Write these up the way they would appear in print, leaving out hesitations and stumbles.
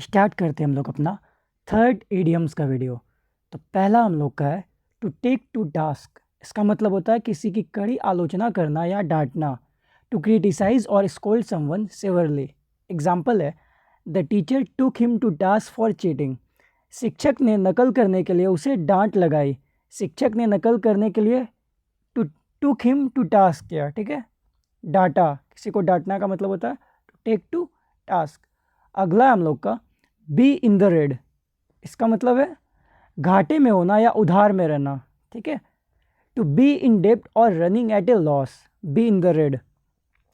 Start करते हैं हम लोग अपना थर्ड इडियम्स का वीडियो। तो पहला हम लोग का है टू टेक टू टास्क। इसका मतलब होता है किसी की कड़ी आलोचना करना या डांटना। टू क्रिटिसाइज और स्कोल्ड समवन सेवरली। एग्जाम्पल है the teacher took him to task for cheating. शिक्षक ने नकल करने के लिए उसे डांट लगाई। शिक्षक ने नकल करने के लिए to took him to task किया, ठीक है, डांटा। किसी को डांटना का मतलब होता है टू टेक टू टास्क। अगला हम लोग का बी इन द रेड। इसका मतलब है घाटे में होना या उधार में रहना, ठीक है। टू बी इन डेब्ट और running at a loss, be in the red.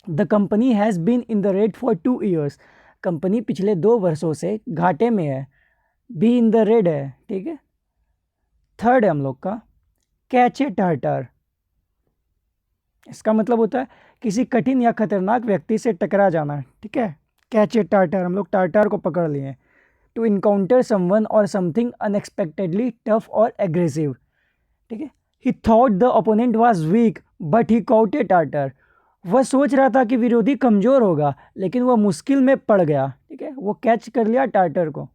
The company has been in the red for 2 years. Company पिछले 2 वर्षों से घाटे में है, बी इन द रेड है, ठीक है। थर्ड है हम लोग का कैच ए टार्टर। इसका मतलब होता है किसी कठिन या खतरनाक व्यक्ति से टकरा जाना, ठीक है। कैच ए टार्टर, हम लोग टार्टर को पकड़ लिए। टू इनकाउंटर समवन और समथिंग अनएक्सपेक्टेडली टफ और एग्रेसिव, ठीक है। He thought the opponent was weak but he caught a tartar. वह सोच रहा था कि विरोधी कमज़ोर होगा लेकिन वह मुश्किल में पड़ गया, ठीक है, वो कैच कर लिया टार्टर को।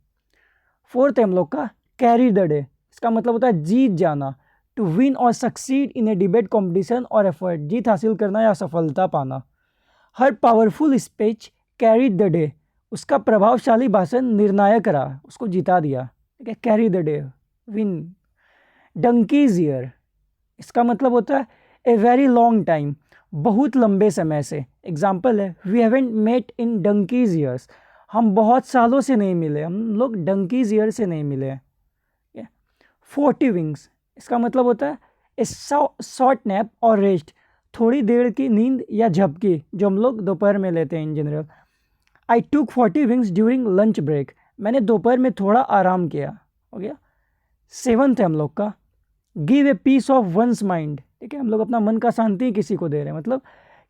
फोर्थ है हम लोग का कैरी द डे। इसका मतलब होता है जीत जाना। To win or succeed in a debate competition or effort, जीत हासिल करना या सफलता पाना। हर powerful speech carried the day. उसका प्रभावशाली भाषण निर्णायक रहा, उसको जिता दिया, ठीक है। Carry the day, win. Donkeys year. इसका मतलब होता है ए वेरी लॉन्ग टाइम, बहुत लंबे समय से। एग्जाम्पल है we haven't met in donkey's years. हम बहुत सालों से नहीं मिले, हम लोग डंकीज ईयर से नहीं मिले हैं। 40 विंग्स। इसका मतलब होता है ए शॉर्ट नैप और रेस्ट, थोड़ी देर की नींद या झपकी जो हम लोग दोपहर में लेते हैं इन जनरल। आई टूक 40 विंग्स ड्यूरिंग लंच ब्रेक। मैंने दोपहर में थोड़ा आराम किया, हो गया। 7th है हम लोग का give a piece of one's mind, ठीक है। हम लोग अपना मन का शांति किसी को दे रहे हैं, मतलब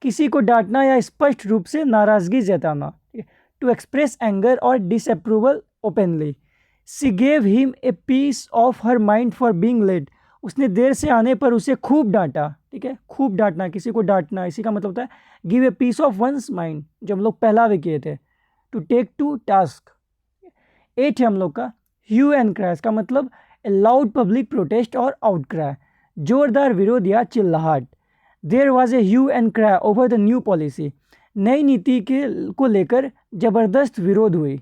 किसी को डांटना या स्पष्ट रूप से नाराज़गी जताना, ठीक है। टू एक्सप्रेस एंगर और disapproval openly. She gave him a piece of her mind for being late. उसने देर से आने पर उसे खूब डांटा, ठीक है। खूब डांटना, किसी को डांटना, इसी का मतलब होता है give a piece of one's mind, जो हम लोग पहला भी किए थे। To take to task. 8 है हम लोग का ह्यू एंड क्राई। इसका मतलब ए लाउड पब्लिक प्रोटेस्ट और आउटक्राई, जोरदार विरोध या चिल्लाहट। There was a hue and cry over the new policy. नई नीति को लेकर जबरदस्त विरोध हुई,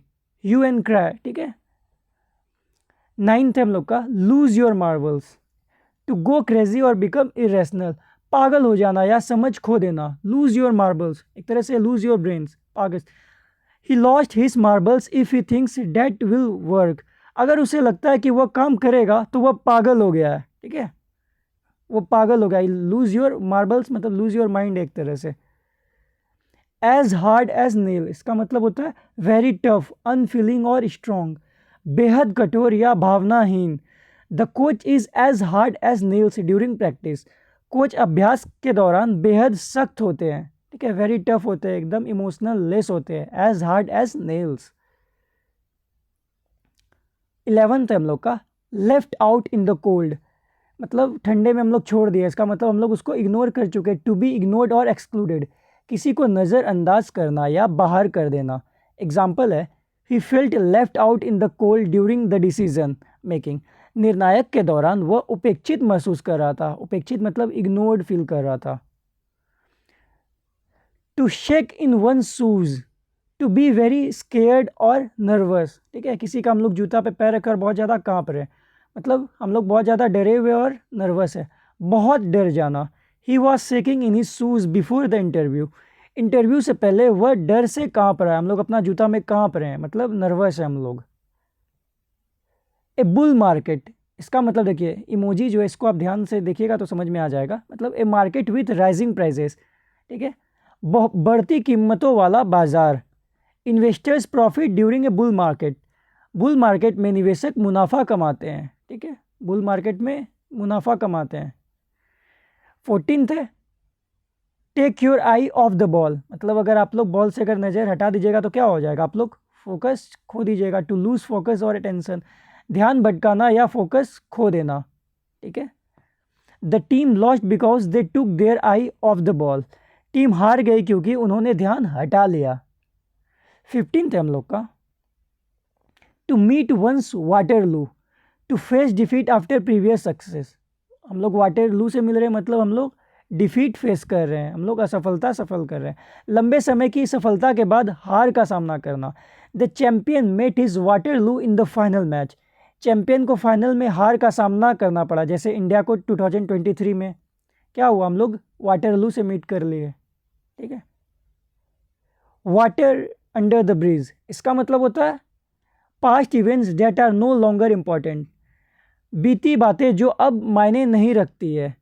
ह्यू एंड क्राई, ठीक है। 9th है हम लोग का lose your marbles. To go crazy और बिकम इरेशनल, पागल हो जाना या समझ खो देना। लूज योर मार्बल्स, एक तरह से लूज योर ब्रेन्स, पागल। He lost his marbles if he thinks that will work. अगर उसे लगता है कि वह काम करेगा तो वह पागल हो गया है, ठीक है, वो पागल हो गया। लूज योर मार्बल्स मतलब लूज योर माइंड एक तरह से। As hard as nail. इसका मतलब होता है वेरी टफ, अनफीलिंग और स्ट्रॉन्ग, बेहद कठोर या भावनाहीन। The coach is as hard as nails during practice. Coach अभ्यास के दौरान बेहद सख्त होते हैं, ठीक है, वेरी टफ होते हैं, एकदम इमोशनल लेस होते हैं, as hard as nails. 11th है हम लोग का left out in the cold. मतलब ठंडे में हम लोग छोड़ दिए, इसका मतलब हम लोग उसको इग्नोर कर चुके। टू बी इग्नोर्ड और एक्सक्लूडेड, किसी को नज़रअंदाज करना या बाहर कर देना। एग्जाम्पल है he felt left out in the cold during the decision making. निर्णायक के दौरान वह उपेक्षित महसूस कर रहा था। उपेक्षित मतलब इग्नोर्ड फील कर रहा था। To shake in one shoes, to be very scared और नर्वस, ठीक है। किसी का हम लोग जूता पे पैर रखकर बहुत ज़्यादा काँप रहे हैं, मतलब हम लोग बहुत ज़्यादा डरे हुए और नर्वस है, बहुत डर जाना। He was shaking in his shoes before the interview. Interview से पहले वह डर से काँप रहा है, हम लोग अपना जूता में काँप रहे हैं, मतलब नर्वस है हम लोग। ए बुल मार्केट। इसका मतलब देखिए इमोजी जो है इसको आप ध्यान से देखिएगा तो समझ में आ जाएगा। मतलब ए मार्केट विथ राइजिंग प्राइजेस, ठीक है, बढ़ती कीमतों वाला बाजार। Investors profit during a bull market. Bull market में निवेशक मुनाफा कमाते हैं, ठीक है, बुल मार्केट में मुनाफा कमाते हैं। 14th है take your eye off the ball. मतलब अगर आप लोग बॉल से अगर नज़र हटा दीजिएगा तो क्या हो जाएगा, आप लोग फोकस खो दीजिएगा। टू लूज फोकस और अटेंशन, ध्यान भटकाना या फोकस खो देना, ठीक है। The team lost because they took their eye off the ball. टीम हार गई क्योंकि उन्होंने ध्यान हटा लिया। 15th है हम लोग का to meet one's Waterloo, to face defeat after previous success. हम लोग वाटरलू से मिल रहे हैं, मतलब हम लोग डिफीट फेस कर रहे हैं, हम लोग असफलता सफल कर रहे हैं, लंबे समय की सफलता के बाद हार का सामना करना। The champion met his Waterloo in the final match, champion को फाइनल में हार का सामना करना पड़ा। जैसे इंडिया को 2023 में क्या हुआ, हम लोग वाटरलू से मीट कर लिए, ठीक है। वाटर अंडर द ब्रिज, इसका मतलब होता है past events that are no longer important, बीती बातें जो अब मायने नहीं रखती है।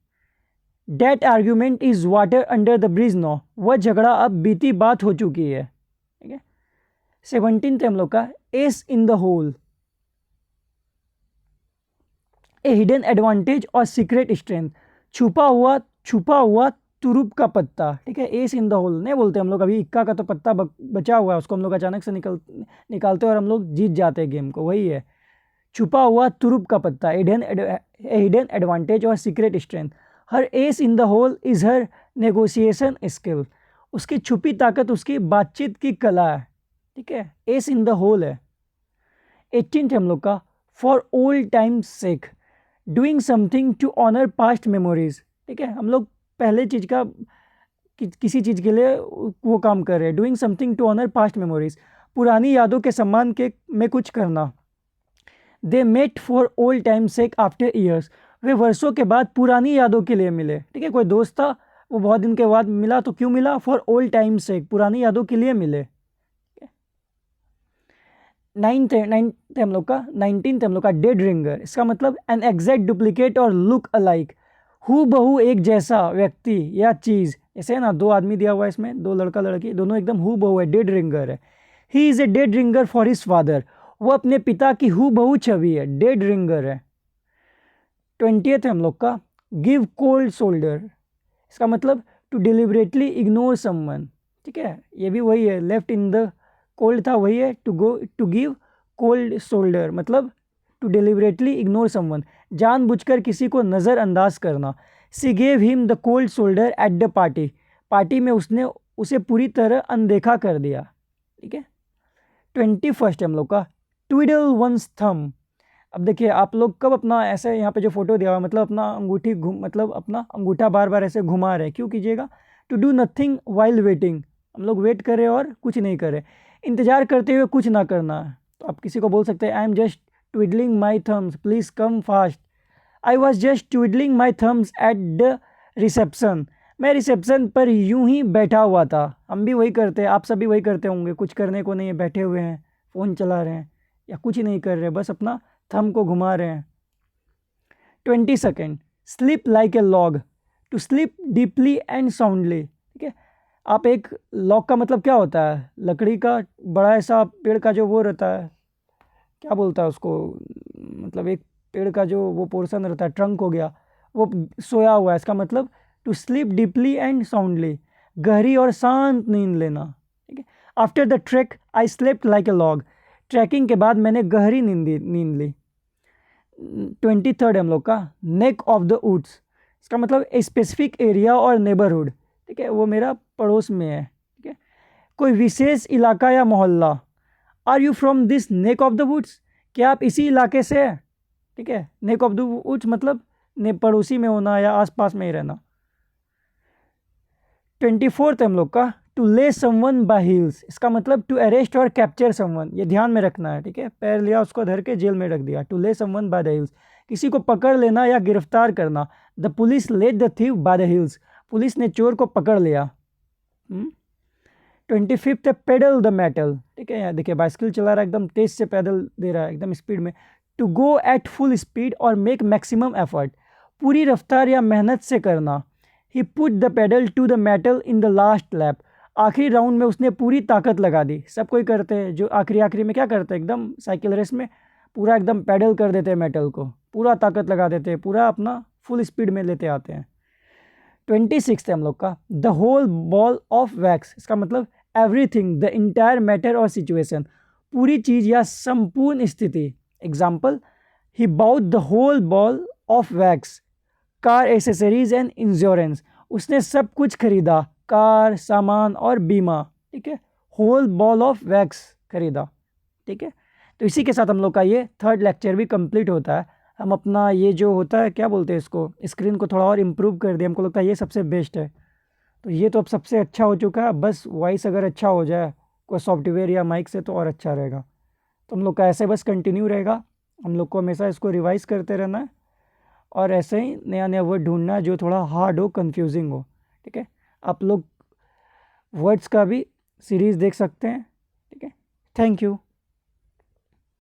That argument is water under the bridge no, वह झगड़ा अब बीती बात हो चुकी है, ठीक है। 17th हम लोग का ace in the hole, a hidden advantage और सीक्रेट स्ट्रेंथ, छुपा हुआ तुरुप का पत्ता, ठीक है। एस इन द होल नहीं बोलते हम लोग, अभी इक्का का तो पत्ता बचा हुआ है, उसको हम लोग अचानक से निकालते हैं और हम लोग जीत जाते हैं गेम को, वही है छुपा हुआ तुरुप का पत्ता, हिडन एडवांटेज और secret strength. Her ace in the hole is her negotiation skill, उसकी छुपी ताकत उसकी बातचीत की कला है, ठीक है। एस इन द होल है। 18th हम लोग का for old times sake, doing something to honour past memories, ठीक है। हम लोग पहले चीज़ का किसी चीज़ के लिए वो काम कर रहे हैं, doing something to honour past memories, पुरानी यादों के सम्मान के में कुछ करना। They met for old time sake after years, वे वर्षों के बाद पुरानी यादों के लिए मिले, ठीक है। कोई दोस्त था, वो बहुत दिन के बाद मिला, तो क्यों मिला, फॉर ओल्ड टाइम सेक, पुरानी यादों के लिए मिले। 19th हम लोग का डेड रिंगर, इसका मतलब एन एग्जैक्ट डुप्लीकेट और लुक अलाइक, हु बहु एक जैसा व्यक्ति या चीज़, ऐसे है ना, दो आदमी दिया हुआ है इसमें, दो लड़का लड़की, दोनों एकदम हु बहु है, डेड रिंगर है। He is a dead ringer for his father, वो अपने पिता की हु बहु छवि है, डेड रिंगर है। 20th हम लोग का गिव कोल्ड शोल्डर, इसका मतलब टू डिलिबरेटली इग्नोर समवन, ठीक है। ये भी वही है, लेफ्ट इन द कोल्ड था, वही है टू गिव कोल्ड शोल्डर, मतलब टू डिलिबरेटली इग्नोर समवन, जानबूझकर किसी को नज़रअंदाज करना। सी gave him the cold shoulder at the party, party में उसने उसे पूरी तरह अनदेखा कर दिया, ठीक है। 21st हम लोग का ट्विडल वंस थम, अब देखिए आप लोग कब अपना ऐसे यहाँ पे जो फोटो दिया हुआ है, मतलब अपना अंगूठी मतलब अपना अंगूठा बार बार ऐसे घुमा रहे, क्यों कीजिएगा, to do nothing while waiting, हम लोग वेट कर रहे और कुछ नहीं कर रहे, इंतजार करते हुए कुछ ना करना। तो आप किसी को बोल सकते हैं I am just twiddling my thumbs please come fast, I was just twiddling my thumbs at the reception, मैं रिसेप्शन पर यूं ही बैठा हुआ था। हम भी वही करते हैं, आप सभी वही करते होंगे, कुछ करने को नहीं है, बैठे हुए हैं, फ़ोन चला रहे हैं या कुछ नहीं कर रहे, बस अपना थंब को घुमा रहे हैं। 22nd sleep like a log, to sleep deeply and soundly, ठीक है। आप एक लॉग का मतलब क्या होता है, लकड़ी का बड़ा ऐसा पेड़ का जो वो रहता है, क्या बोलता है उसको, मतलब एक पेड़ का जो वो पोर्शन रहता है, ट्रंक हो गया, वो सोया हुआ है, इसका मतलब to sleep deeply and soundly, गहरी और शांत नींद लेना, ठीक है। After the track I slept like a log, tracking के बाद मैंने गहरी नींद ली। 23rd हम लोग का नेक ऑफ द वुड्स, इसका मतलब ए स्पेसिफिक एरिया और नेबरहुड, ठीक है, वो मेरा पड़ोस में है, ठीक है। कोई विशेष इलाका या मोहल्ला, are you from this neck of the woods, क्या आप इसी इलाके से हैं, ठीक है। नेक ऑफ द वुड्स मतलब पड़ोसी में होना या आसपास में ही रहना। 24th हम लोग का टू ले समवन बाय हील्स, इसका मतलब टू अरेस्ट और कैप्चर समवन, ये ध्यान में रखना है, ठीक है। पैर लिया उसको धर के जेल में रख दिया, टू ले समवन बाय द हील्स, किसी को पकड़ लेना या गिरफ्तार करना। The police led the thief by the heels, police ने चोर को पकड़ लिया। 25th है पेडल द मेटल, ठीक है। यहाँ देखिए बाइसिकल चला रहा है, एकदम तेज से पैदल दे रहा है, एकदम स्पीड में। To go at full speed or make maximum effort, पूरी रफ्तार या मेहनत से करना। He put the pedal to the metal in the last lap, आखिरी राउंड में उसने पूरी ताकत लगा दी। सब कोई करते हैं जो आखिरी में क्या करते हैं, एकदम साइकिल रेस में पूरा एकदम पैडल कर देते हैं, मेटल को पूरा ताकत लगा देते हैं, पूरा अपना फुल स्पीड में लेते आते हैं। 26th हम लोग का the whole ball of wax, इसका मतलब एवरीथिंग द इंटायर मैटर और सिचुएशन, पूरी चीज़ या संपूर्ण स्थिति। Example, he bought the whole ball of wax, car accessories and insurance, उसने सब कुछ खरीदा, कार, सामान और बीमा, ठीक है। होल बॉल ऑफ वैक्स खरीदा, ठीक है। तो इसी के साथ हम लोग का ये थर्ड लेक्चर भी कंप्लीट होता है। हम अपना ये जो होता है क्या बोलते हैं इसको, स्क्रीन को थोड़ा और इम्प्रूव कर दिया, हमको लगता है ये सबसे बेस्ट है। तो ये तो अब सबसे अच्छा हो चुका है, बस वॉइस अगर अच्छा हो जाए कोई सॉफ्टवेयर या माइक से तो और अच्छा रहेगा। तो हम लोग का ऐसे बस कंटिन्यू रहेगा, हम लोग को हमेशा इसको रिवाइज करते रहना है और ऐसे ही नया नया वर्ड ढूंढना है जो थोड़ा हार्ड हो, कंफ्यूजिंग हो। ठीक है, आप लोग वर्ड्स का भी सीरीज़ देख सकते हैं। ठीक है, थैंक यू।